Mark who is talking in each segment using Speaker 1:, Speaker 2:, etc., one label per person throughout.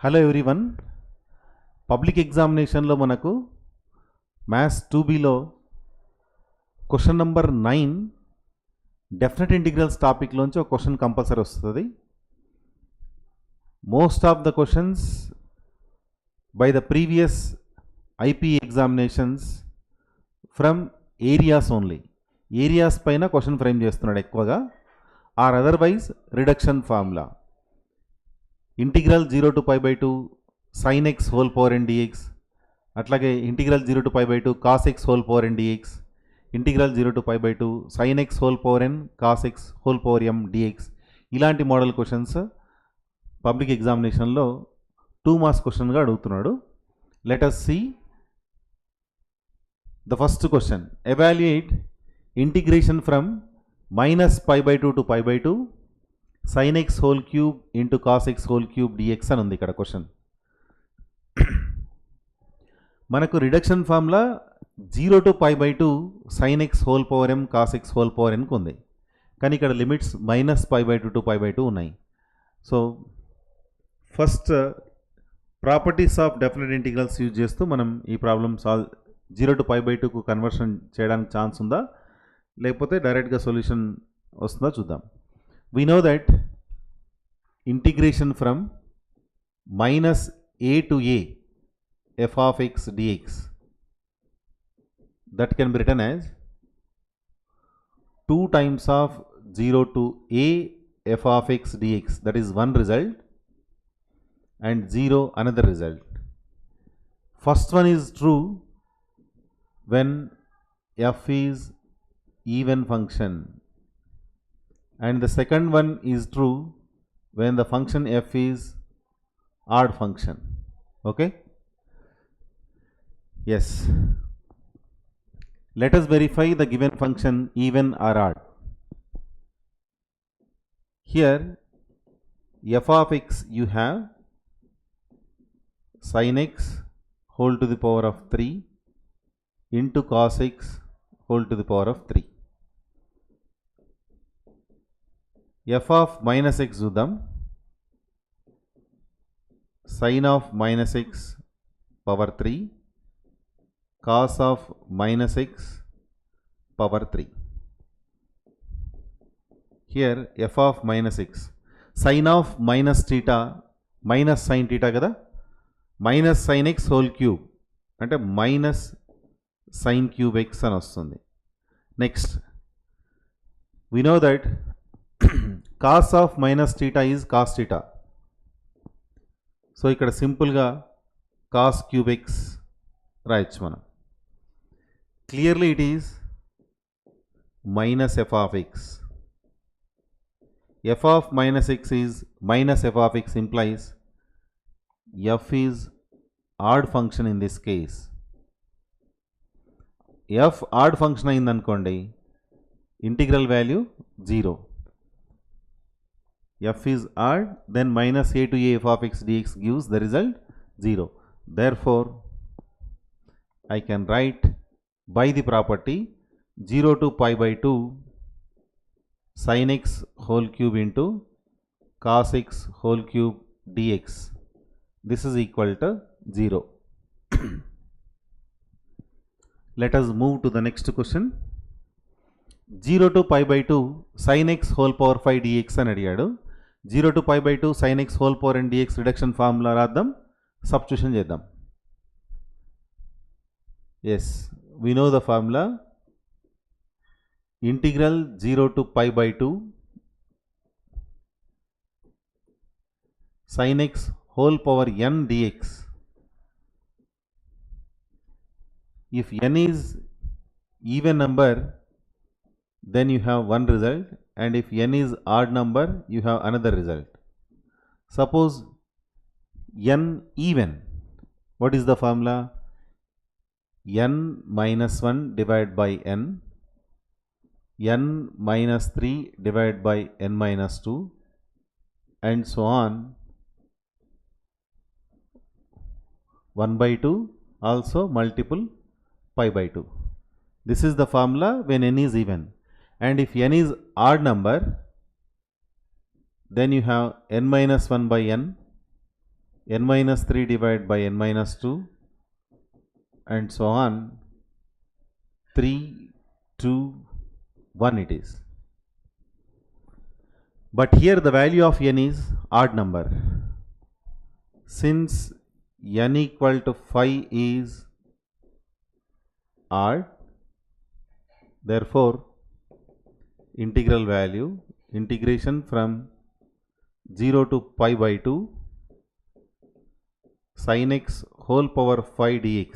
Speaker 1: Hello everyone. Public ఎగ్జామినేషన్లో మనకు maths 2Bలో క్వశ్చన్ నెంబర్ 9 డెఫినెట్ ఇంటిగ్రల్స్ టాపిక్లోంచి ఒక క్వశ్చన్ కంపల్సరీ వస్తుంది. Most of the questions by the previous IP examinations from areas only. Areas పైన question frame చేస్తున్నాడు ఎక్కువగా, or otherwise reduction formula. Integral 0 to π/2 sin x whole power n dx, అట్లాగే integral 0 to π/2 cos x whole power n dx, integral 0 to π/2 sin x whole power n cos x whole power m dx. ఇలాంటి model questions public ఎగ్జామినేషన్లో 2 marks క్వశ్చన్గా అడుగుతున్నాడు. Let us see the first question. Evaluate integration from -π/2 to π/2 sin x whole cube into cos x whole cube dx అని ఉంది ఇక్కడ question. మనకు reduction formula 0 to π/2 sin x whole power m cos x whole power nకు ఉంది, కానీ ఇక్కడ limits -π/2 to π/2 ఉన్నాయి. So first properties of definite integrals use చేస్తూ మనం ఈ ప్రాబ్లమ్ సాల్వ్ 0 to π/2కు కన్వర్షన్ చేయడానికి ఛాన్స్ ఉందా, లేకపోతే డైరెక్ట్గా సొల్యూషన్ వస్తుందా చూద్దాం. We know that integration from -a to a f of x dx, that can be written as 2 times of 0 to a f of x dx, that is one result, and 0 another result. First one is true when f is even function, and the second one is true when the function f is odd function. Okay, yes, let us verify the given function even or odd. Here f of x you have sin x whole to the power of 3 into cos x whole to the power of 3. f of minus x చూద్దాం. sin of minus x power 3 cos of minus x power 3. Here f of minus x, sin of minus theta minus sin theta కదా, minus sin x whole cube అంటే minus sin cube x అని వస్తుంది. Next we know that cos of minus theta is cos theta. So ఇక్కడ సింపుల్గా cos cube x రాయొచ్చు మనం. Clearly it is minus f of x. f of minus x is minus f of x implies f is odd function in this case. f odd function అయిందనుకోండి, integral value 0. f is odd, then minus a to a f of x dx gives the result 0. Therefore, I can write by the property 0 to π/2 sin x whole cube into cos x whole cube dx. This is equal to 0. Let us move to the next question. 0 to π/2 sin x whole power 5 dx అని అడిగాడు. 0 to π/2 sin x whole power n dx reduction formula రాద్దాం, substitution చేద్దాం. Yes, we know the formula. Integral 0 to π/2 sin x whole power n dx. If n is even number, then you have one result, and if n is odd number, you have another result. Suppose n even, what is the formula? n minus 1 divided by n minus 3 divided by n minus 2, and so on, 1/2 also multiple π/2. This is the formula when n is even. And if n is odd number, then you have n minus 1 by n n minus 3 divided by n minus 2 and so on. 3, 2, 1 it is. But here the value of n is odd number. Since n equal to 5 is odd, therefore integral value integration from 0 to pi by 2 sin x whole power 5 dx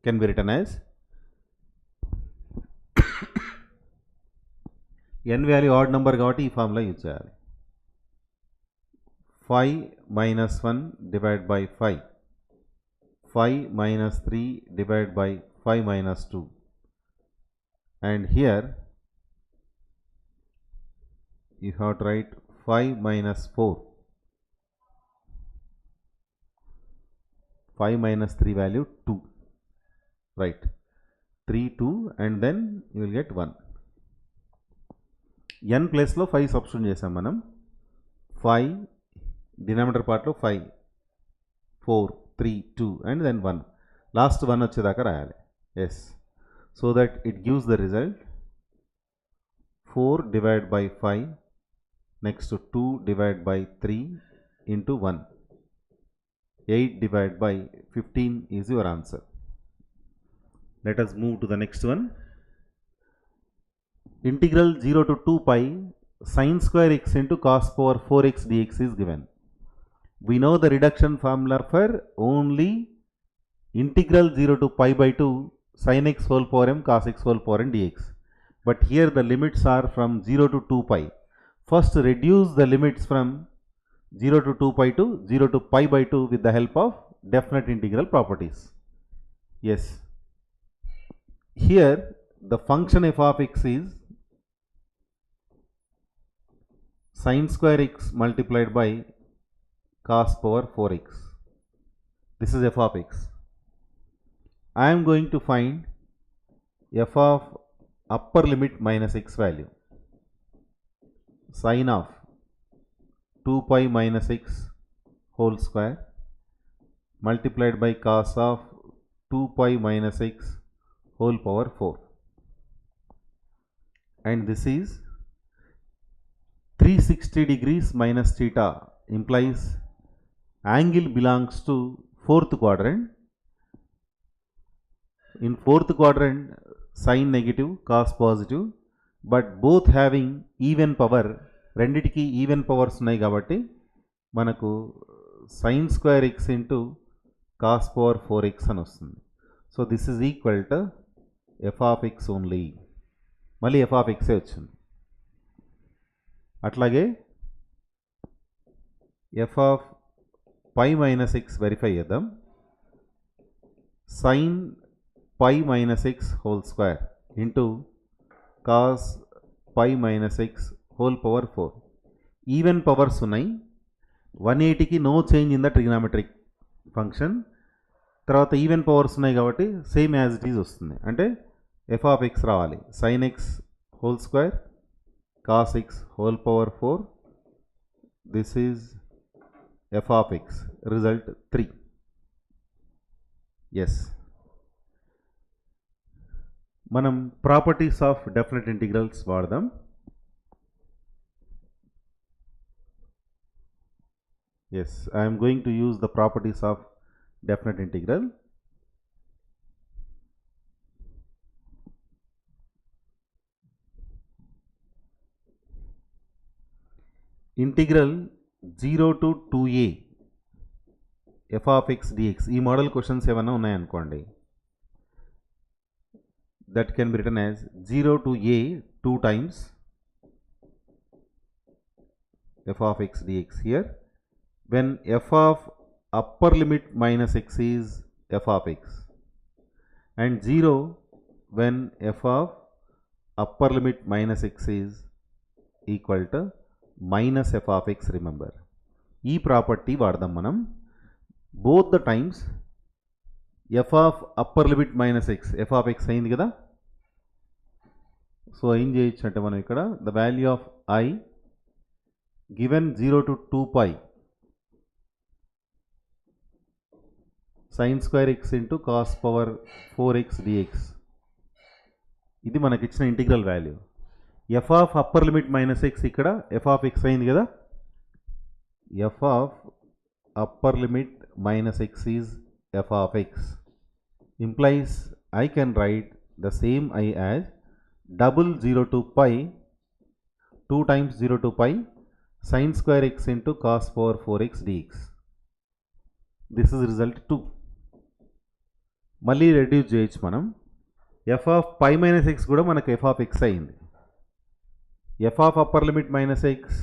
Speaker 1: can be written as n value odd number కాబట్టి ఈ formula use చేయాలి. 5 minus 1 divided by 5, 5 minus 3 divided by 5 minus 2, and here you have to write 5 minus 4, 5 minus 3 value 2, right, 3, 2 and then you will get 1. n place లో 5 substitute చేసాం మనం. 5 denominator పార్ట్లో 5, 4, 3, 2 and then 1. Last 1 వచ్చేదాకా రాయాలి. Yes, so that it gives the result 4 divided by 5, next 2 divided by 3 into 1. 8 divided by 15 is your answer. Let us move to the next one. Integral 0 to 2 pi sin square x into cos power 4x dx is given. We know the reduction formula for only integral 0 to pi by 2 sin x whole power m cos x whole power n dx. But here the limits are from 0 to 2 pi. First reduce the limits from 0 to 2 pi to 0 to pi by 2 with the help of definite integral properties. Yes. Here the function f of x is sin square x multiplied by cos power 4x. This is f of x. I am going to find f of upper limit minus x value. Sin of 2 pi minus x whole square multiplied by cos of 2 pi minus x whole power 4. And this is 360 degrees minus theta implies angle belongs to fourth quadrant. In fourth quadrant sin negative, cos positive, but both having even power. రెండిటికి even powers ఉన్నాయి కాబట్టి మనకు sin square x into cos power 4x అని వస్తుంది. So this is equal to f of x only. మళ్ళీ f of x వచ్చింది. అట్లాగే f of pi minus x verify చేద్దాం. sin pi minus x whole square into cos pi minus x whole power 4. Even powers ఉన్నాయి. 180కి no change in the trigonometric function. తర్వాత even powers ఉన్నాయి కాబట్టి same as it is వస్తుంది. అంటే f of x రావాలి. sin x whole square cos x whole power 4. This is f of x. Result 3. Yes. మనం properties of definite integrals వాడదాం. Yes, I am going to use the properties of definite integral. Integral 0 to 2a f of x dx. ఈ model questions ఏమైనా ఉన్నాయనుకోండి, that can be written as 0 to a 2 times f of x dx here. When f of upper limit minus x is f of x, and 0 when f of upper limit minus x is equal to minus f of x. Remember, ఈ property వాడదాం మనం. both the times f of upper limit minus x, f of x అయింది కదా. So ఏం చేయొచ్చు అంటే మనం ఇక్కడ the value of I given 0 to 2 pi sin square x into cos power 4x dx. ఇది మనకి ఇచ్చిన integral value. F of upper limit minus X ఇక్కడ ఎఫ్ ఆఫ్ ఎక్స్ అయింది కదా. F of upper limit minus x is f of x implies I can write the same I as double 0 to pi 2 times 0 to pi sin square x into cos power 4x dx. This is result 2. మళ్ళీ reduce చేయొచ్చు మనం. F of pi minus x కూడా మనకు f of x అయింది. F of upper limit minus x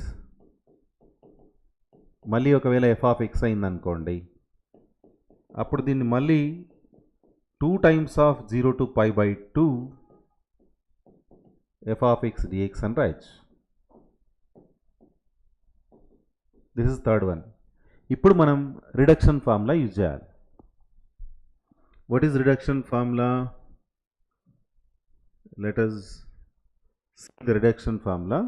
Speaker 1: మళ్ళీ ఒకవేళ F of x అయింది అనుకోండి, అప్పుడు దీన్ని మళ్ళీ 2 times of 0 to pi by 2 f of x dx అని రాయొచ్చు. This is third one. ఇప్పుడు మనం రిడక్షన్ ఫార్ములా యూజ్ చేయాలి. What is reduction formula? Let us see the reduction formula.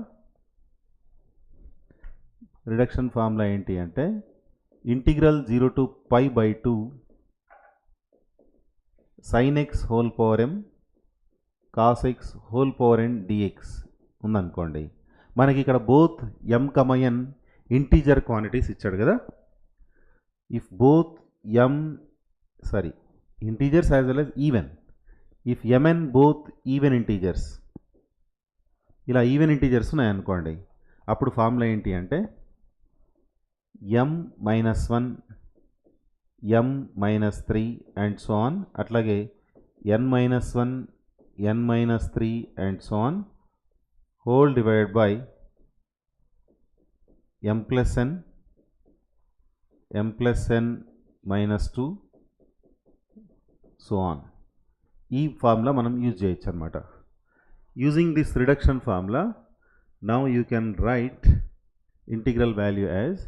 Speaker 1: Reduction formula ఏంటి అంటే integral 0 to pi by 2 sin x whole power m cos x whole power n dx ఉందనుకోండి. మనకి ఇక్కడ both m, n integer quantities ఇచ్చాడు కదా. If both integers as well as even, if mn both even integers, ఇలా even integers ఉన్నాయనుకోండి, అప్పుడు formula ఏంటి అంటే m minus 1, m minus 3 and so on, అట్లాగే n minus 1, n minus 3 and so on whole divided by m plus n minus 2 so on. ఈ formula మనం use చేయొచ్చు అనమాట. Using this reduction formula now you can write integral value as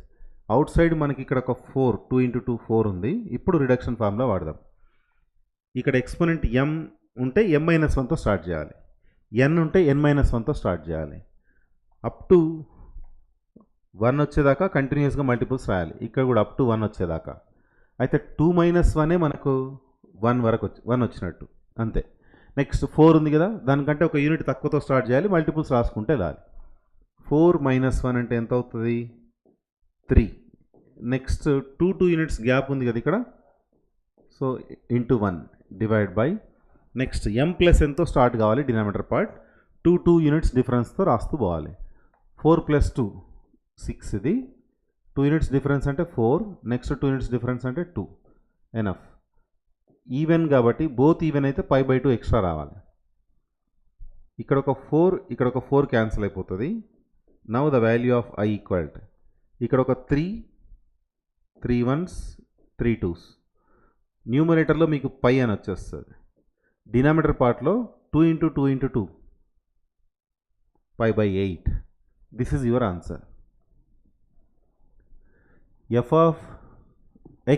Speaker 1: out side మనకి ఇక్కడ ఒక 4, 2 into 2 4 ఉంది. ఇప్పుడు reduction formula వాడదాం. ఇక్కడ ఎక్స్పోనెంట్ m ఉంటే m-1తో స్టార్ట్ చేయాలి, n ఉంటే n-1తో స్టార్ట్ చేయాలి. అప్ టు 1 వచ్చేదాకా కంటిన్యూస్గా మల్టిపుల్స్ రాయాలి. ఇక్కడ కూడా అప్ టు 1 వచ్చేదాకా. అయితే 2 - 1 మనకు 1 వరకు 1 వచ్చినట్టు అంతే. నెక్స్ట్ 4 ఉంది కదా, దానికంటే ఒక యూనిట్ తక్కువతో స్టార్ట్ చేయాలి, మల్టిపుల్స్ రాసుకుంటే వెళ్ళాలి. 4 - 1 అంటే ఎంత అవుతుంది? 3. నెక్స్ట్ 2 యూనిట్స్ గ్యాప్ ఉంది కదా ఇక్కడ, so into 1 divide by next m plus nతో స్టార్ట్ కావాలి డినామినేటర్ పార్ట్. 2 యూనిట్స్ డిఫరెన్స్తో రాస్తూ పోవాలి. 4 + 2 6, ఇది 2 యూనిట్స్ డిఫరెన్స్ అంటే 4, నెక్స్ట్ 2 యూనిట్స్ డిఫరెన్స్ అంటే 2. ఎనఫ్. ఈవెన్ కాబట్టి బోత్ ఈవెన్ అయితే pi by 2 ఎక్స్ట్రా రావాలి. ఇక్కడ ఒక 4, ఇక్కడ ఒక 4 క్యాన్సిల్ అయిపోతుంది. Now the value of I equal to ఇక్కడ ఒక 3 1s 3 2s. న్యూమరేటర్లో మీకు పై అని వచ్చేస్తుంది. డినామినేటర్ పార్ట్లో 2 into 2 into 2 pi by 8. This is your answer. F of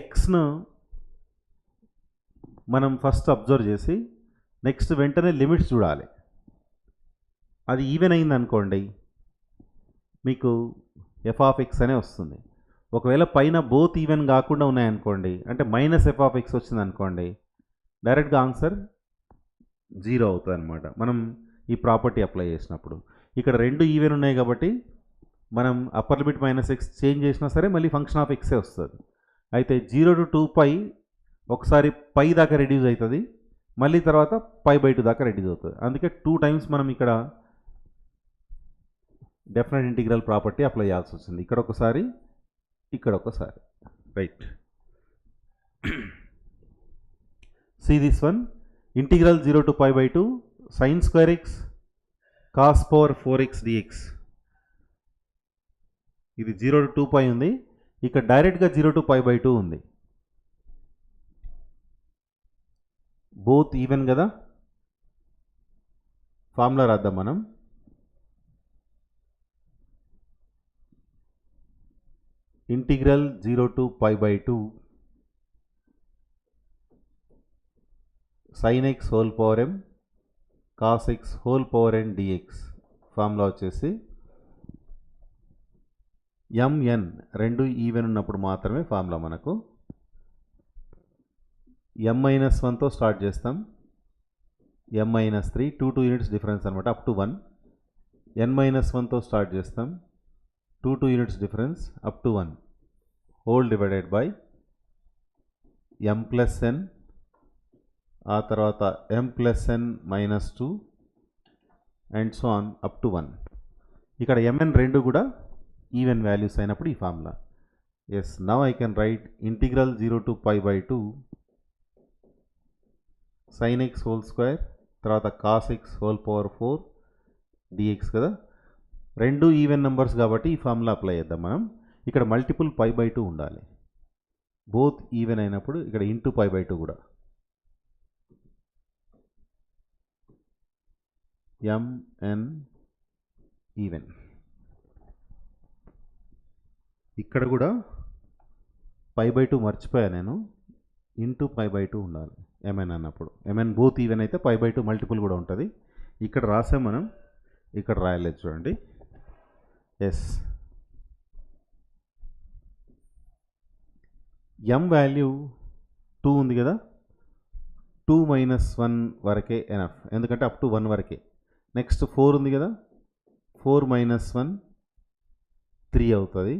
Speaker 1: ఎక్స్ను మనం ఫస్ట్ అబ్జర్వ్ చేసి నెక్స్ట్ వెంటనే లిమిట్స్ చూడాలి. అది ఈవెన్ అయింది అనుకోండి, మీకు ఎఫ్ ఆఫ్ ఎక్స్ అనే వస్తుంది. ఒకవేళ పైన బోత్ ఈవెన్ కాకుండా ఉన్నాయనుకోండి, అంటే మైనస్ ఎఫ్ ఆఫ్ ఎక్స్ వచ్చింది అనుకోండి, డైరెక్ట్గా ఆన్సర్ 0 అవుతుంది అనమాట మనం ఈ ప్రాపర్టీ అప్లై చేసినప్పుడు. ఇక్కడ 2 ఈవెన్ ఉన్నాయి కాబట్టి మనం అప్పర్ లిమిట్ -x చేంజ్ చేసినా సరే మళ్ళీ ఫంక్షన్ ఆఫ్ ఎక్సే వస్తుంది. అయితే 0 to 2 pi ఒకసారి పై దాకా రెడ్యూస్ అవుతుంది, మళ్ళీ తర్వాత pi by 2 దాకా రెడ్యూస్ అవుతుంది. అందుకే 2 times మనం ఇక్కడ డెఫినెట్ ఇంటిగ్రల్ ప్రాపర్టీ అప్లై చేయాల్సి వచ్చింది. ఇక్కడ ఒకసారి, ఇక్కడ ఒకసారి. Right. See this one, integral 0 to pi by 2 sin square x cos power 4x dx. ఇది 0 to 2 pi ఉంది, ఇక్కడ డైరెక్ట్గా 0 to pi by 2 ఉంది. బోత్ ఈవెన్ కదా, ఫార్ములా రాద్దాం మనం. Integral 0 to pi by 2 sin x whole power m cos x whole power n dx. Formula వచ్చేసి mn 2 even ఉన్నప్పుడు మాత్రమే ఫార్ములా మనకు. m-1తో స్టార్ట్ చేస్తాం. m-3 2 యూనిట్స్ డిఫరెన్స్ అనమాట, అప్ టు 1. n-1తో స్టార్ట్ చేస్తాం, 2 units difference up to 1, whole divided by m+n, ఆ తర్వాత m+n-2 and so on up to 1. ఇక్కడ mn రెండు కూడా ఈవెన్ వాల్యూస్ అయినప్పుడు ఈ formula. Yes, now I can write integral 0 to π/2 sin x whole square తర్వాత cos x whole power 4 dx కదా. రెండు ఈవెన్ నెంబర్స్ కాబట్టి ఈ ఫార్ములా అప్లై చేద్దాం మనం. ఇక్కడ మల్టిపుల్ π/2 ఉండాలి, బోత్ ఈవెన్ అయినప్పుడు ఇక్కడ ఇంటూ π/2 కూడా. mn ఈవెన్, ఇక్కడ కూడా π/2 మర్చిపోయా నేను, ఇంటూ π/2 ఉండాలి mn అన్నప్పుడు. mn బోత్ ఈవెన్ అయితే π/2 మల్టిపుల్ కూడా ఉంటుంది. ఇక్కడ రాసాం మనం, ఇక్కడ రాయలేదు చూడండి. ఎస్, m వాల్యూ 2 ఉంది కదా, 2 - 1 వరకే ఎనఫ్, ఎందుకంటే అప్ టు 1 వరకే. నెక్స్ట్ 4 ఉంది కదా, 4 - 1 3 అవుతుంది,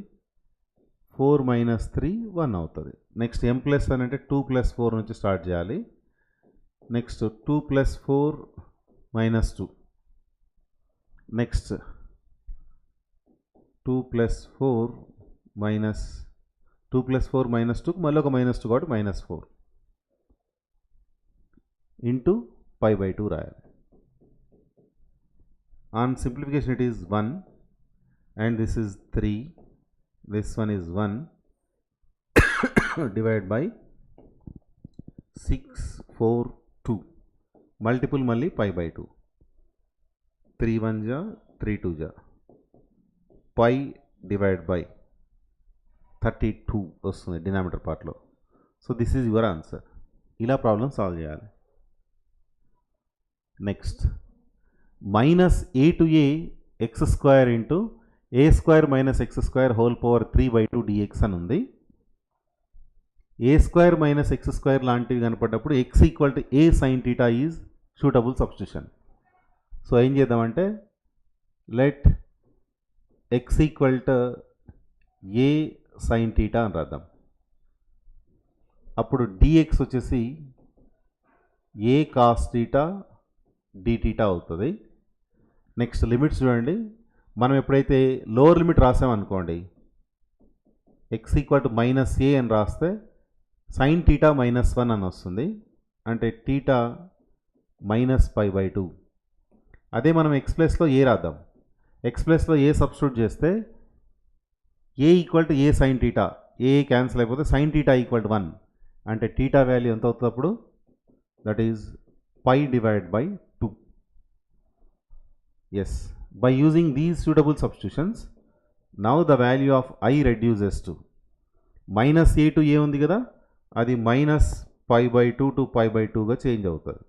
Speaker 1: 4 - 3 1 అవుతుంది. నెక్స్ట్ m+1 అంటే 2 + 4 నుంచి స్టార్ట్ చేయాలి. నెక్స్ట్ 2 + 4 - 2, నెక్స్ట్ 2 + 4 - 2 + 4 - 2 మళ్ళీ ఒక -2 కాబట్టి -4 ఇంటూ π/2 రాయాలి. On simplification it is 1 and this is 3, this one is 1 divided by 6 4 2, multiple మళ్ళీ π/2, 3 1 జా 3 2 జా, π divided by 32 వస్తుంది డినామినేటర్ పార్ట్లో. So this is your answer. ఇలా ప్రాబ్లం సాల్వ్ చేయాలి. Next -a to a x² into a² - x² whole power 3/2 dx అని ఉంది. a² - x² లాంటివి కనపడ్డప్పుడు x = a sin θ is suitable substitution. So ఏం చేద్దామంటే లెట్ x = a sin θ అని రాద్దాం. అప్పుడు dx వచ్చేసి a cos θ dθ అవుతుంది. నెక్స్ట్ లిమిట్స్ చూడండి, మనం ఎప్పుడైతే లోవర్ లిమిట్ రాసామనుకోండి, x = -a అని రాస్తే sin θ -1 అని వస్తుంది, అంటే θ -π/2. అదే మనం x ప్లస్లో a రాద్దాం, x ప్లస్లో a సబ్స్టిట్యూట్ చేస్తే a = a sin θ, a cancel అయిపోతే sin θ = 1, అంటే θ వాల్యూ ఎంత అవుతుంది అప్పుడు, that is π/2. Yes, by using these suitable substitutions, now the value of I reduces to -a to a ఉంది కదా, అది -π/2 to π/2గా చేంజ్ అవుతుంది.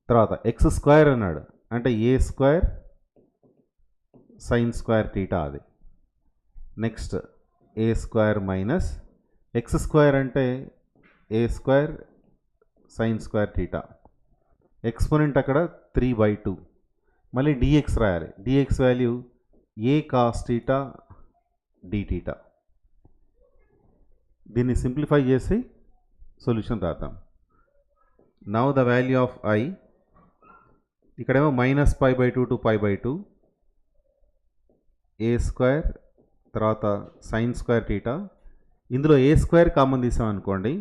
Speaker 1: తర్వాత x² అన్నాడు అంటే a² sin² θ అది. నెక్స్ట్ a² మైనస్ x² అంటే a² sin² θ, ఎక్స్పోనెంట్ అక్కడ 3/2, మళ్ళీ dx రాయాలి, dx value a cos θ dθ. దీన్ని సింప్లిఫై చేసి సొల్యూషన్ రాద్దాం. Now the value of I, ఇక్కడేమో -π/2 to π/2, a² తర్వాత sin² θ, ఇందులో a² కామన్ తీసామనుకోండి,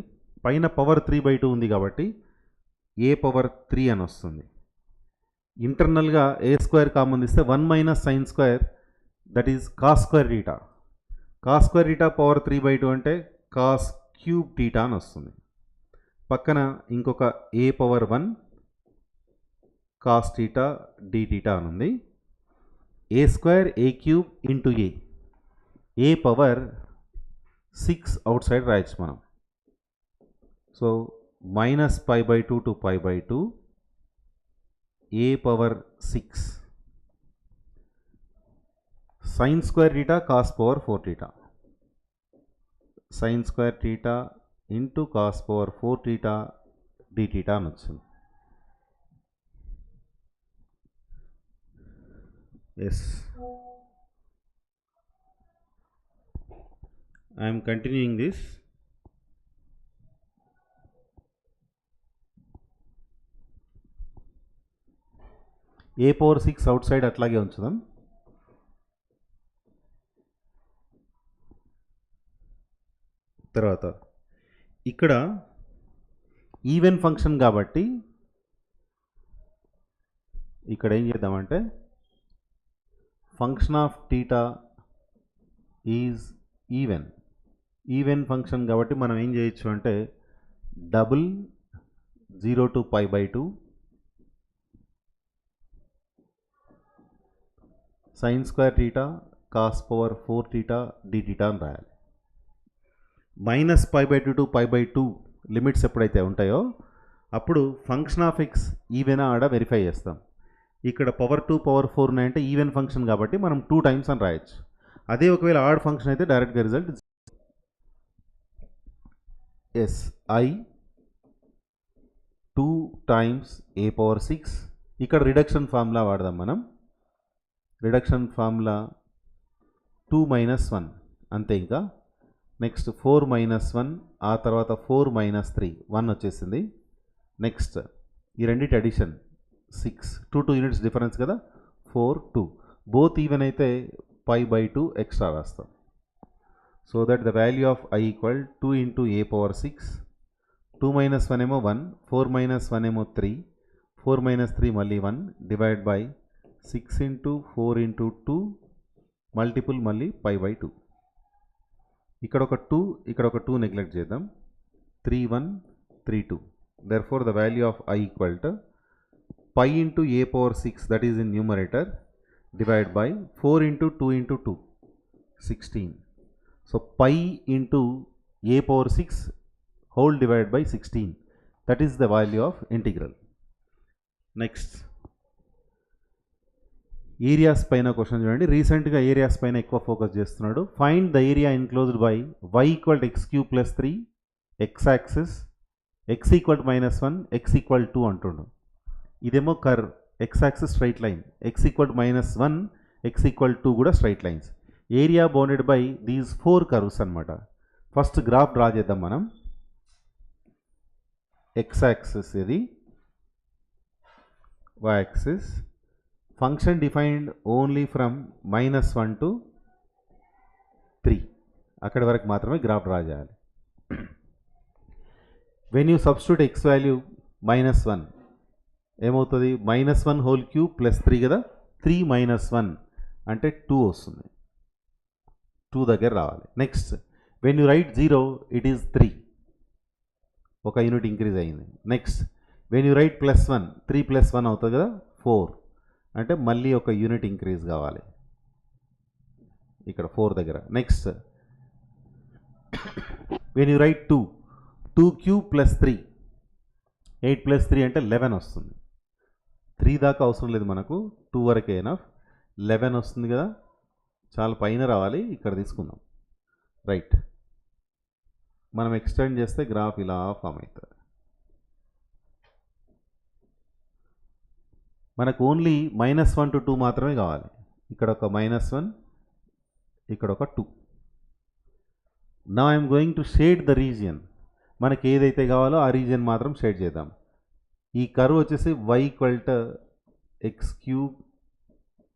Speaker 1: పైన పవర్ 3/2 ఉంది కాబట్టి a పవర్ 3 అని వస్తుంది. ఇంటర్నల్గా a² కామన్ తీస్తే 1 - sin², that is cos² θ. cos² θ power 3/2 అంటే cos³ θ అని వస్తుంది. పక్కన ఇంకొక a పవర్ 1 cos θ dθ అని ఉంది. a² a³ into a power 6 outside రాయొచ్చు మనం. So -π/2 to π/2, a power 6 sin² θ cos power 4 θ, sin² θ into cos power 4 theta d theta అని వచ్చింది. Yes, I'm continuing this. A power 6 outside అట్లాగే ఉంచుదాం. తర్వాత ఇక్కడ ఈవెన్ ఫంక్షన్ కాబట్టి ఇక్కడ ఏం చేద్దామంటే function of theta is even function కాబట్టి మనం ఏం చేయొచ్చు అంటే double 0 to π/2 sin square theta cos power 4 theta d theta అని రాయాలి. -π/2 to π/2 లిమిట్స్ ఎప్పుడైతే ఉంటాయో అప్పుడు function of x even odd verify చేస్తాం. ఇక్కడ పవర్ 2 పవర్ 4 ఉన్నాయంటే ఈవెన్ ఫంక్షన్ కాబట్టి మనం 2 times అని రాయొచ్చు. అదే ఒకవేళ ఆడ్ ఫంక్షన్ అయితే డైరెక్ట్గా result is I 2 times a power 6. ఇక్కడ రిడక్షన్ ఫార్ములా వాడదాం మనం. రిడక్షన్ ఫార్ములా 2 - 1 అంతే. ఇంకా నెక్స్ట్ 4 - 1, ఆ తర్వాత 4 - 3 1 వచ్చేసింది. నెక్స్ట్ ఈ రెండింటి అడిషన్ 6, 2 యూనిట్స్ డిఫరెన్స్ కదా, 4 2 బోత్ ఈవెన్ అయితే π/2 ఎక్స్ట్రా రాస్తాం. So that the value of I equal 2 into a power 6. 2 - 1 ఏమో 1, 4 - 1 ఏమో 3, 4 - 3 మళ్ళీ 1 divide by 6 into 4 into 2 multiple మళ్ళీ π/2. ఇక్కడ ఒక 2, ఇక్కడ ఒక 2 నెగ్లెక్ట్ చేద్దాం. 3 1 3 2. Therefore the value of I equal to π into a power 6 that is in numerator divide by 4 into 2 into 2 16. So π into a power 6 whole divided by 16. That is the value of integral. Next, areas పైన question చూడండి. రీసెంట్గా areas పైన ఎక్కువ focus చేస్తున్నాడు. Find the area enclosed by y = x³ + 3 x axis, x = -1 x = 2 అంటుండు. ఇదేమో curve, x axis straight line, x = -1 x = 2 కూడా straight lines. Area bounded by these 4 curves అనమాట. ఫస్ట్ గ్రాఫ్ డ్రా చేద్దాం మనం. x యాక్సిస్ ఇది, y axis. Function defined only from -1 to 3, అక్కడి వరకు మాత్రమే గ్రాఫ్ డ్రా చేయాలి. When you substitute x value -1 ఏమవుతుంది, -1³ + 3 కదా, 3 - 1 అంటే 2 వస్తుంది. 2 దగ్గర రావాలి. Next when you right 0 it is 3, ఒక యూనిట్ ఇంక్రీజ్ అయింది. నెక్స్ట్ వెన్ యూ రైట్ +1 3 + 1 అవుతుంది కదా, 4 అంటే మళ్ళీ ఒక యూనిట్ ఇంక్రీజ్ కావాలి ఇక్కడ 4 దగ్గర. నెక్స్ట్ వెన్ యూ రైట్ 2³ + 3 8 + 3 అంటే 11 వస్తుంది. 3 దాకా అవసరం లేదు మనకు, 2 వరకే ఎనఫ్. 11 వస్తుంది కదా, చాలా పైన రావాలి, ఇక్కడ తీసుకుందాం. రైట్, మనం ఎక్స్టెండ్ చేస్తే గ్రాఫ్ ఇలా ఫామ్ అవుతుంది. మనకు ఓన్లీ -1 to 2 మాత్రమే కావాలి. ఇక్కడ ఒక -1, ఇక్కడ ఒక 2. Now I'm going to shade the region. మనకి ఏదైతే కావాలో ఆ రీజియన్ మాత్రం షేడ్ చేద్దాం. ఈ కర్వ్ వచ్చేసి y = x³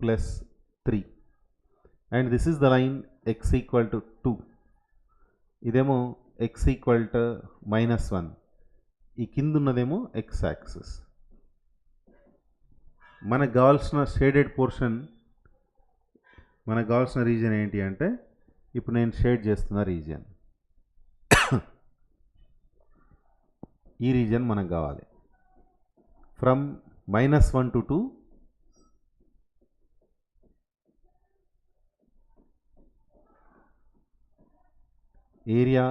Speaker 1: + 3 and this is the line x = 2. ఇదేమో x = -1, ఈ కింద ఉన్నదేమో x యాక్సిస్. మనకు కావాల్సిన షేడెడ్ పోర్షన్, మనకు కావాల్సిన రీజియన్ ఏంటి అంటే ఇప్పుడు నేను షేడ్ చేస్తున్న రీజియన్, ఈ రీజియన్ మనకు కావాలి. From -1 to 2 area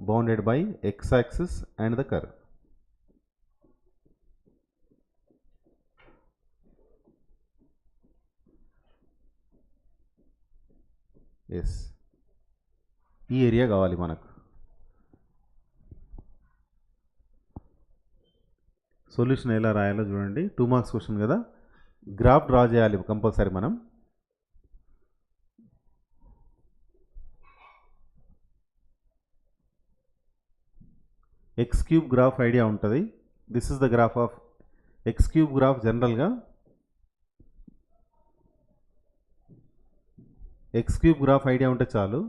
Speaker 1: bounded by x axis and the curve. Yes, ఈ ఏరియా కావాలి మనకు. సొల్యూషన్ ఎలా రాయాలో చూడండి. 2 మార్క్స్ క్వశ్చన్ కదా, గ్రాఫ్ డ్రా చేయాలి కంపల్సరీ మనం. ఎక్స్ క్యూబ్ గ్రాఫ్ ఐడియా ఉంటుంది. This is the graph of x cube graph. జనరల్గా ఎక్స్ క్యూబ్ గ్రాఫ్ ఐడియా ఉంటే చాలు.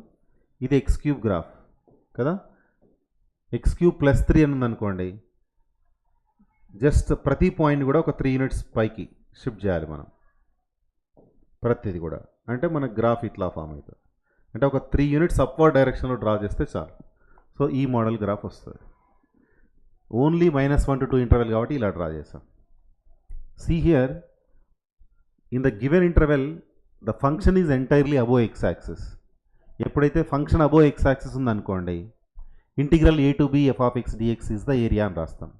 Speaker 1: ఇది ఎక్స్ క్యూబ్ గ్రాఫ్ కదా, ఎక్స్ క్యూబ్ ప్లస్ 3 అని ఉందనుకోండి, జస్ట్ ప్రతి పాయింట్ కూడా ఒక 3 యూనిట్స్ పైకి షిఫ్ట్ చేయాలి మనం, ప్రతిది కూడా. అంటే మన గ్రాఫ్ ఇట్లా ఫామ్ అవుతుంది. అంటే ఒక 3 యూనిట్స్ అప్వర్డ్ డైరెక్షన్లో డ్రా చేస్తే చాలు. సో ఈ మోడల్ గ్రాఫ్ వస్తుంది. ఓన్లీ -1 to 2 ఇంటర్వెల్ కాబట్టి ఇలా డ్రా చేసాం. See here, in the given interval, the function is entirely above x-axis. ఎప్పుడైతే ఫంక్షన్ అబోవ్ x-axis ఉందనుకోండి, integral a to b f of x dx is the area అని రాస్తాం.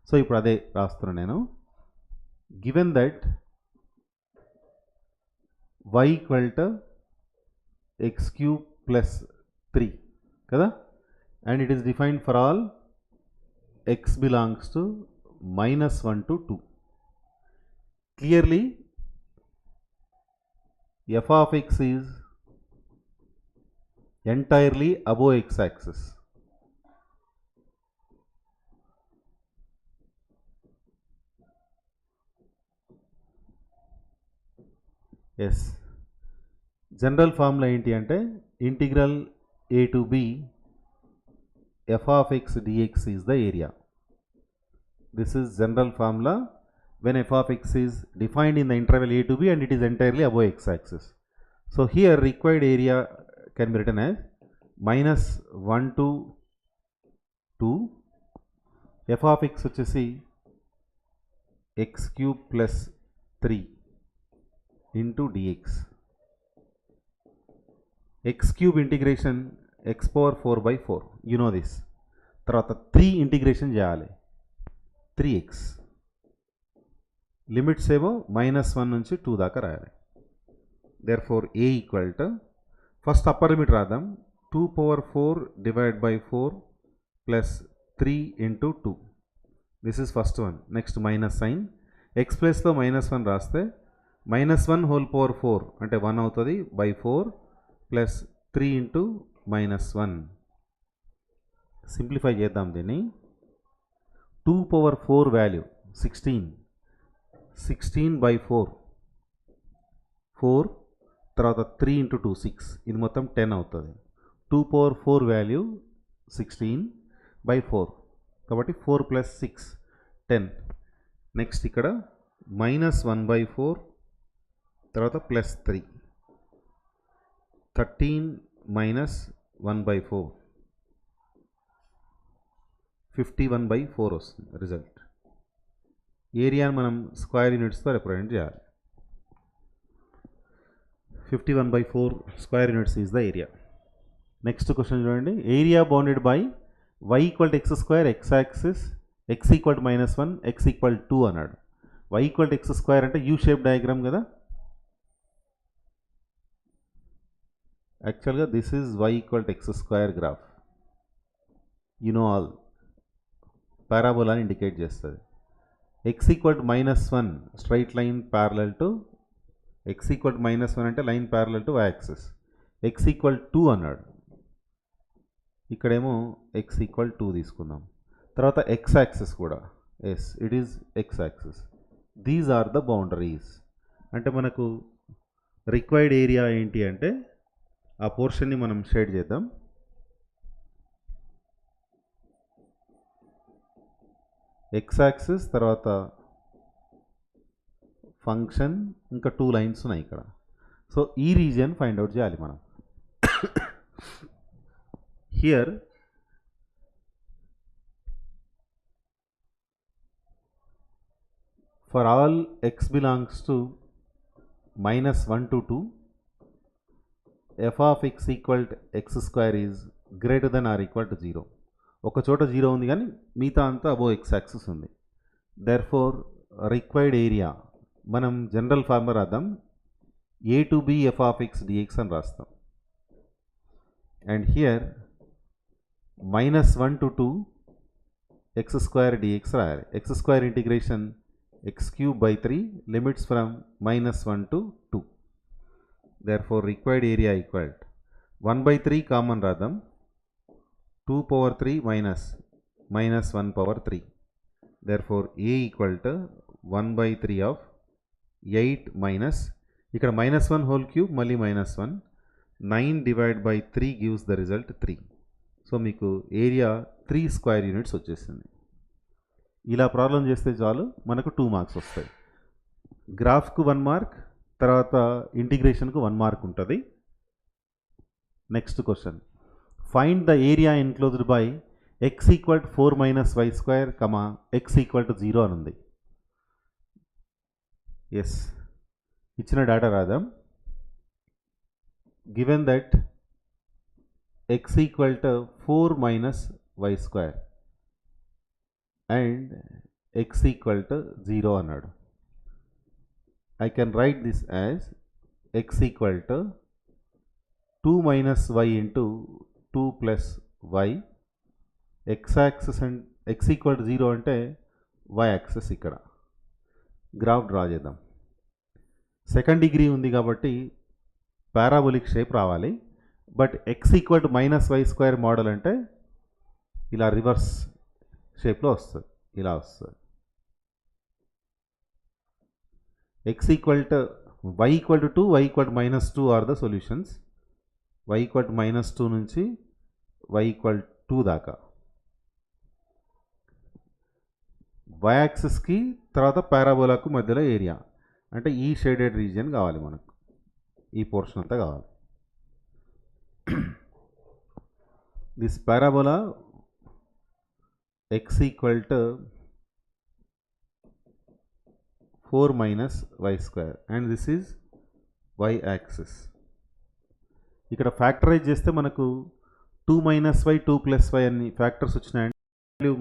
Speaker 1: So ఇప్పుడు అదే రాస్తున్నాను నేను. Given that y equal to X cube plus 3 కదా, and it is defined for all x belongs to -1 to 2. Clearly, f of x is entirely above x-axis. Yes. General formula ఏంటి అంటే integral a to b f of x dx is the area. This is general formula when f of x is defined in the interval a to b and it is entirely above x-axis. So here required area can be written as -1 to 2 f of x వచ్చేసి x cube plus 3 into dx. x cube integration x power 4 by 4, you know this. తర్వాత 3 integration చేయాలి, 3x. Limits ఏమో -1 నుంచి 2 దాకా రాయాలి. Therefore a equal to, first upper limit రాద్దాం, 2 power 4 divide by 4 plus 3 into 2. This is first one. Next minus sign, x ప్లస్లో -1 రాస్తే -1 whole power 4 అంటే 1 అవుతుంది, బై 4 ప్లస్ 3 into -1. సింప్లిఫై చేద్దాం దీన్ని. 2 power 4 వాల్యూ 16 by 4 తర్వాత 3 into 2 6, ఇది మొత్తం 10 అవుతుంది. 2 power 4 వాల్యూ 16 by 4 కాబట్టి 4 plus 6 10. నెక్స్ట్ ఇక్కడ -1 by 4 తర్వాత ప్లస్ 3, 13 minus 1 by 4 51 by 4 వస్తుంది రిజల్ట్. ఏరియాని మనం స్క్వేర్ యూనిట్స్తో రిప్రజెంట్ చేయాలి. 51 by 4 square units is the area. Next question చూడండి. Area bounded by y equal to x square x axis, x equal to -1, x equal 2 అన్నాడు. y equal to x square అంటే U shape diagram కదా. యాక్చువల్గా this is y equal to x square graph. You know all, parabola అని indicate చేస్తుంది. X equal to -1 straight line parallel to, x equal to -1 అంటే line parallel to y axis. X equal 2 అన్నాడు, ఇక్కడేమో x equal 2 తీసుకుందాం. తర్వాత x axis కూడా, yes it is x axis. These are the boundaries. అంటే మనకు required area ఏంటి అంటే ఆ పోర్షన్ని మనం షేడ్ చేద్దాం. ఎక్స్ యాక్సిస్ తర్వాత ఫంక్షన్, ఇంకా 2 లైన్స్ ఉన్నాయి ఇక్కడ. సో ఈ రీజియన్ ఫైండ్ అవుట్ చేయాలి మనం. Here for all x belongs to -1 to 2, f of x equal to x square is greater than or equal to 0. ఒక చోట 0 ఉంది కానీ మిగతా అంతా అబోవ్ ఎక్స్ యాక్సిస్ ఉంది. దేర్ ఫోర్ రిక్వైర్డ్ ఏరియా మనం జనరల్ ఫార్ములా రాద్దాం, a to b f of x dx అని రాస్తాం. And here -1 to 2 x square dx రాయాలి. x square integration x cube by 3 limits from -1 to 2. Therefore required area equal 1 by 3 common రాద్దాం. 2 power 3 minus 1 power 3. Therefore a equal to 1 by 3 of 8 minus ఇక్కడ -1 whole cube మళ్ళీ -1 9 divided by 3 gives the result 3. So మీకు area 3 square units వచ్చేసింది. ఇలా problem చేస్తే చాలు మనకు 2 marks వస్తాయి. గ్రాఫ్కు 1 మార్క్, తర్వాత ఇంటిగ్రేషన్కు 1 మార్క్ ఉంటుంది. Next question, find the area enclosed by x equal to 4 minus y square comma x equal to 0 అని ఉంది. ఎస్, ఇచ్చిన డేటా రాద్దాం. Given that x equal to 4 minus y square and x equal to 0 అన్నాడు. I can write this as x equal to 2 minus y into 2 plus y. x-axis and x equal to 0 అంటే y-axis ఇక్కడ. Graph draw చేద్దాం. Second degree ఉంది కాబట్టి parabolic shape రావాలి. But x equal to minus y square model అంటే ఇలా reverse షేప్లో వస్తుంది, ఇలా వస్తుంది. x equal to y equal to 2, y equal to minus 2 are the solutions. y equal to minus 2 నుంచి y equal to 2 దాకా. y యాక్సిస్కి తర్వాత పారాబోలాకు మధ్యలో ఏరియా అంటే ఈ షేడెడ్ రీజియన్ కావాలి మనకు, ఈ పోర్షన్ అంతా కావాలి. This parabola x equal to 4 minus y square and this is y axis. ఇక్కడ ఫ్యాక్టరైజ్ చేస్తే మనకు 2 minus y 2 plus y అన్ని ఫ్యాక్టర్స్ వచ్చినాయంటే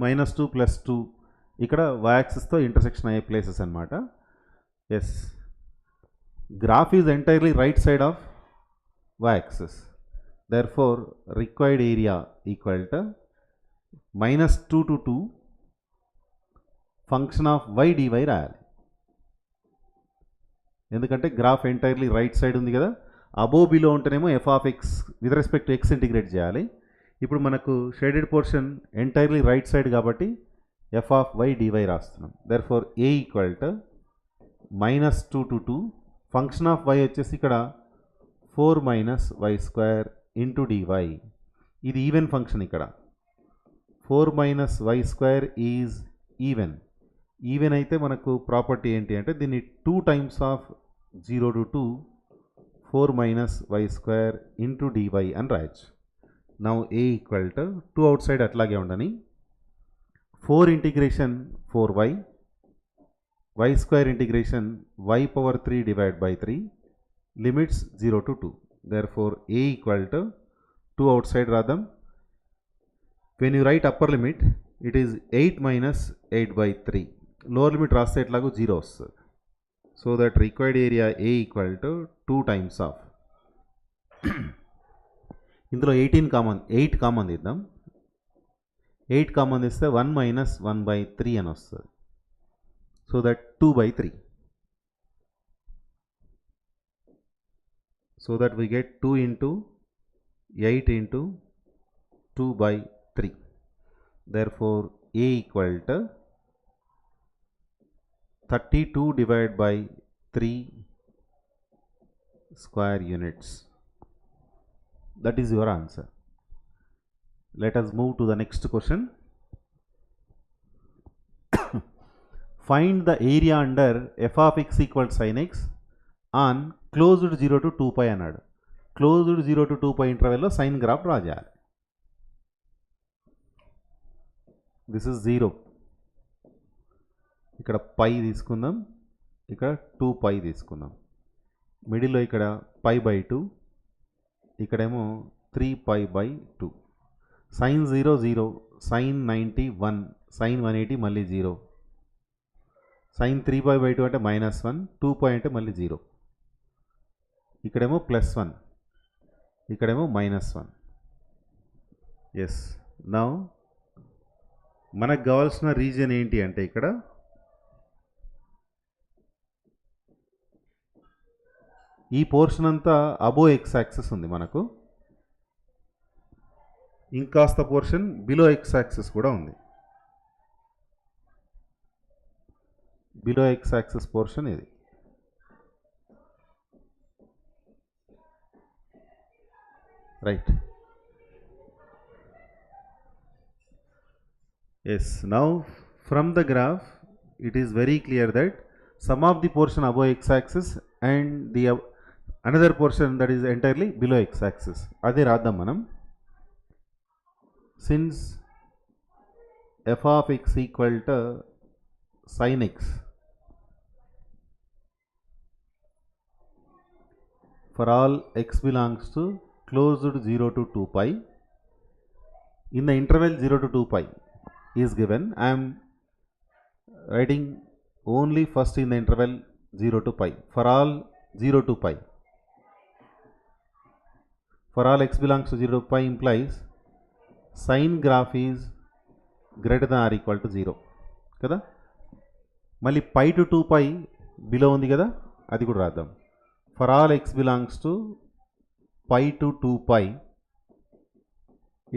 Speaker 1: -2 + 2 ఇక్కడ y యాక్సిస్తో ఇంటర్సెక్షన్ అయ్యే ప్లేసెస్ అనమాట. Yes, graph is entirely right side of y axis. Therefore required area equal to -2 to 2 function of y dy రాయాలి. ఎందుకంటే గ్రాఫ్ ఎంటైర్లీ రైట్ సైడ్ ఉంది కదా, అబోవ్ బిలో ఉంటేనేమో F of x with respect to x integrate చేయాలి. ఇప్పుడు మనకు shaded portion entirely right side కాబట్టి F of y d y రాస్తున్నాం. Therefore a equal to -2 to 2 function of y వచ్చేసి ఇక్కడ 4 minus y square into d y. ఇది even function. ఇక్కడ 4 minus y square is even. Even అయితే మనకు ప్రాపర్టీ ఏంటి అంటే దీన్ని 2 times of 0 to 2 4 minus y square into d y అని రాయొచ్చు. Now A equal to 2 outside అట్లాగే ఉండని 4 integration 4y y square integration y power 3 divide by 3 limits 0 to 2. Therefore A equal to 2 outside రాద్దాం. When you write upper limit it is 8 minus 8 by 3. Lower limit రాస్తే ఎట్లాగో 0 వస్తుంది. So that required area A equal to 2 times of ఇందులో 8 common తీద్దాం. 8 common తీస్తే 1 minus 1 by 3 అని వస్తుంది. So that 2 by 3. So that we get 2 into 8 into 2 by 3. Therefore A equal to 32 divided by 3 square units. That is your answer. Let us move to the next question. Find the area under f of x equal to sin x on closed 0 to 2 pi అన్నాడు. Closed 0 to 2 pi ఇంటర్వెల్లో sine graph draw చేయాలి. This is 0. ఇక్కడ పై తీసుకుందాం, ఇక్కడ 2 pi తీసుకుందాం. మిడిల్లో ఇక్కడ pi by 2, ఇక్కడేమో 3 pi by 2. Sine 0 0, sine 90 1, sine 180 మళ్ళీ 0, సైన్ 3 pi by 2 అంటే -1, 2 pi అంటే మళ్ళీ 0. ఇక్కడేమో +1, ఇక్కడేమో -1. ఎస్, నౌ మనకు కావాల్సిన రీజియన్ ఏంటి అంటే ఇక్కడ ఈ పోర్షన్ అంతా అబో ఎక్స్ యాక్సిస్ ఉంది మనకు, ఇంకాస్త పోర్షన్ బిలో ఎక్స్ యాక్సిస్ కూడా ఉంది. బిలో ఎక్స్ యాక్సిస్ పోర్షన్ ఇది. Right. Yes, now from the graph it is very clear that some of the portion above x-axis and the another portion that is entirely below x-axis. Adi raddam manam. Since f of x equal to sin x for all x belongs to closed 0 to 2 pi in the interval 0 to 2 pi is given. I am writing only first in the interval 0 to pi. For all 0 to pi, for all x belongs to 0 to pi implies sin graph is greater than or equal to 0 kada. Mali pi to 2 pi below undi kada, adi kuda raddam. For all x belongs to pi to 2 pi,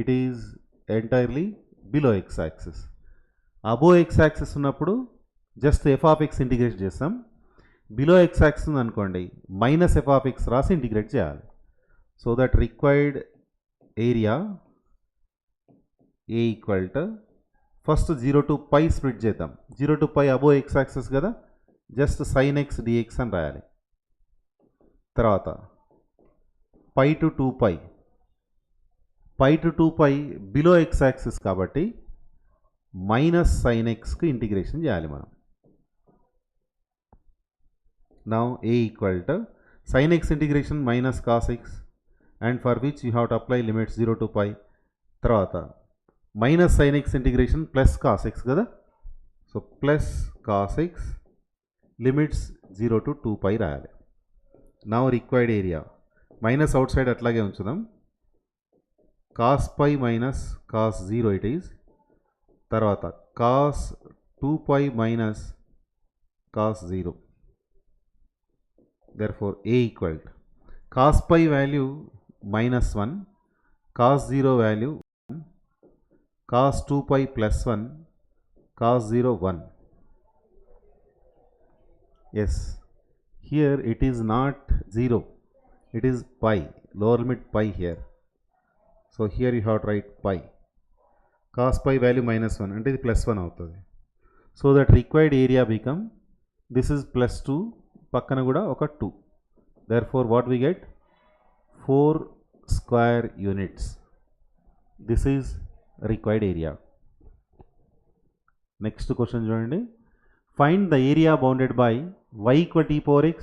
Speaker 1: it is entirely below x axis. Above x axis ఉన్నప్పుడు just f of x integrate చేస్తాం. Below x axis అనుకోండి minus f of x రాసి integrate చేయాలి. So that required area A equal to first 0 to pi split చేద్దాం. 0 to pi above x axis కదా, just sine x dx అని రాయాలి. తర్వాత pi to 2 pi, pi to 2 pi below x axis కాబట్టి minus sine ఎక్స్కి integration చేయాలి మనం. Now A equal to sine x integration minus cos x and for which you have to apply limits 0 to pi. తర్వాత minus sign x integration plus cos x కదా, so plus cos x limits 0 to 2 pi రాయాలి. Now required area minus outside అట్లాగే ఉంచుదాం. cos pi minus cos 0 it is. తర్వాత cos 2 pi minus cos 0. Therefore A equal to cos pi value minus 1, cos 0 value 1, cos 2 pi plus 1, cos 0 1. Yes, here it is not 0, it is pi, lower limit pi here. So here you have to write pi. Cos pi value minus 1 అంటే ఇది plus 1 అవుతుంది. So that required area become this is plus 2, పక్కన కూడా ఒక 2. There what we get 4 square units. This is required area. Next question చూడండి. Find the area bounded by y equal to e power x,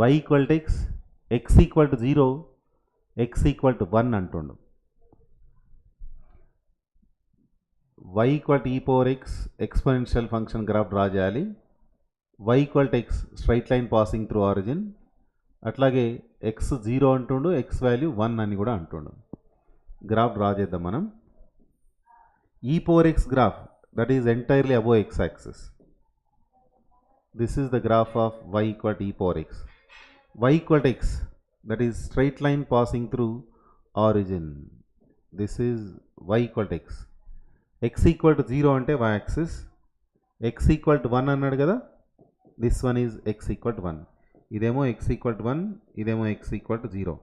Speaker 1: y equal to x, x equal to 0, x equal to 1 అంటుండు. y equal to e power x exponential function graph draw చేయాలి. y equal to x straight line passing through origin. అట్లాగే x 0 అంటుండు, x value 1 అని కూడా అంటుండు. Graph draw చేద్దాం మనం. e power x graph that is entirely above x axis. This is the graph of y equal to e power x. y equal to x, that is straight line passing through origin. This is y equal to x. x equal to 0 ante y axis, x equal to 1 అన్నాడు కదా, this one is x equal to 1. ఇదేమో x equal to 1, ఇదేమో x equal to 0.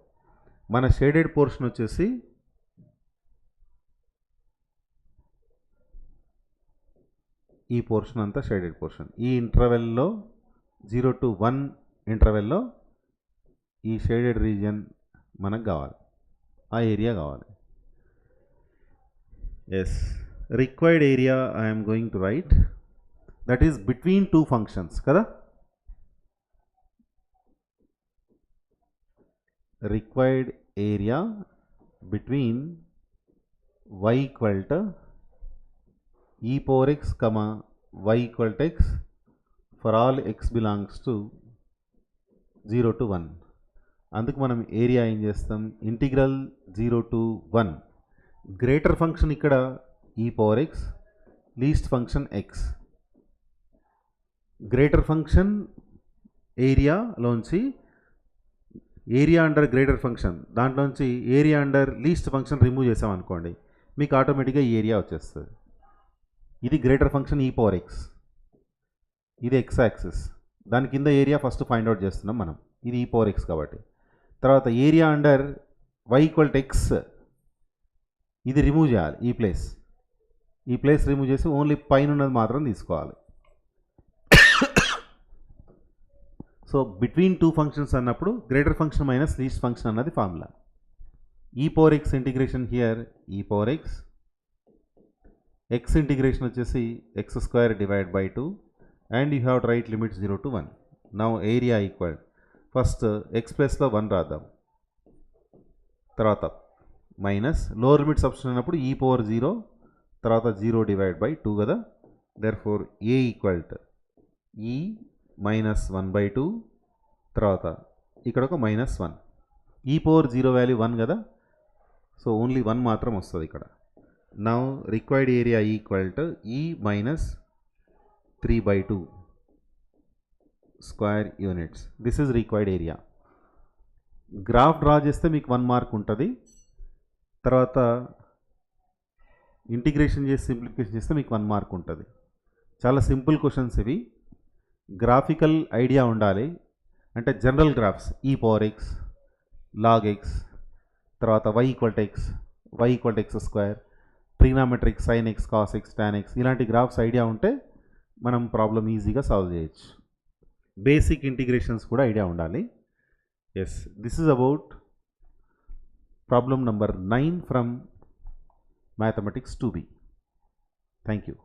Speaker 1: మన shaded portion వచ్చేసి ఈ portion అంతా shaded portion. ఈ ఇంటర్వెల్లో 0 to 1 ఇంటర్వెల్లో ఈ షేడెడ్ రీజియన్ మనకు కావాలి, ఆ ఏరియా కావాలి. Yes, required area I'm going to write that is between two functions కదా. Required area between y equal to e power x, y equal to x for all x belongs to 0 to 1. అందుకు మనం area ఏం చేస్తాం, integral 0 to 1. Greater function ఇక్కడ e power x, least function x. గ్రేటర్ ఫంక్షన్ ఏరియాలోంచి area under greater function దాంట్లోంచి area under least function remove చేసామనుకోండి, మీకు ఆటోమేటిక్గా ఈ ఏరియా వచ్చేస్తుంది. ఇది గ్రేటర్ ఫంక్షన్ ఈ పవర్ ఎక్స్, ఇది ఎక్స్ యాక్సిస్, దాని కింద ఏరియా ఫస్ట్ ఫైండ్ అవుట్ చేస్తున్నాం మనం, ఇది ఈ పవర్ ఎక్స్ కాబట్టి. తర్వాత area under y equal to x, ఇది రిమూవ్ చేయాలి, ఈ ప్లేస్ రిమూవ్ చేసి ఓన్లీ పైన ఉన్నది మాత్రం తీసుకోవాలి. సో బిట్వీన్ టూ ఫంక్షన్స్ అన్నప్పుడు greater function minus least function అన్నది ఫార్ములా. ఈ పవర్ ఎక్స్ ఇంటిగ్రేషన్ హియర్ ఈ పవర్ ఎక్స్, ఎక్స్ ఇంటిగ్రేషన్ వచ్చేసి X square divide by 2 and you have to right limit 0 to 1. Now area equal, first X ప్లస్లో 1 రాద్దాం, తర్వాత minus lower limit substitution అయినప్పుడు ఈ power 0, తర్వాత 0 డివైడ్ బై 2 కదా. There four a equal to e minus 1/2, తర్వాత ఇక్కడ ఒక -1, ఈ పవర్ 0 వాల్యూ 1 కదా, సో ఓన్లీ 1 మాత్రం వస్తుంది ఇక్కడ. Now required area equal to e minus 3/2 square units. This is required area. Graph draw చేస్తే మీకు 1 మార్క్ ఉంటుంది, తర్వాత ఇంటిగ్రేషన్ చేసి సింప్లిఫికేషన్ చేస్తే మీకు 1 మార్క్ ఉంటుంది. చాలా సింపుల్ క్వశ్చన్స్ ఇవి. గ్రాఫికల్ ఐడియా ఉండాలి, అంటే general graphs e power x, log x, తర్వాత y equal to x, y equal to x square, trigonometric sine x, cos x, tan x, ఇలాంటి గ్రాఫ్స్ ఐడియా ఉంటే మనం ప్రాబ్లం ఈజీగా సాల్వ్ చేయొచ్చు. Basic integrations కూడా idea ఉండాలి. Yes, this is about problem number 9 from mathematics 2B. Thank you.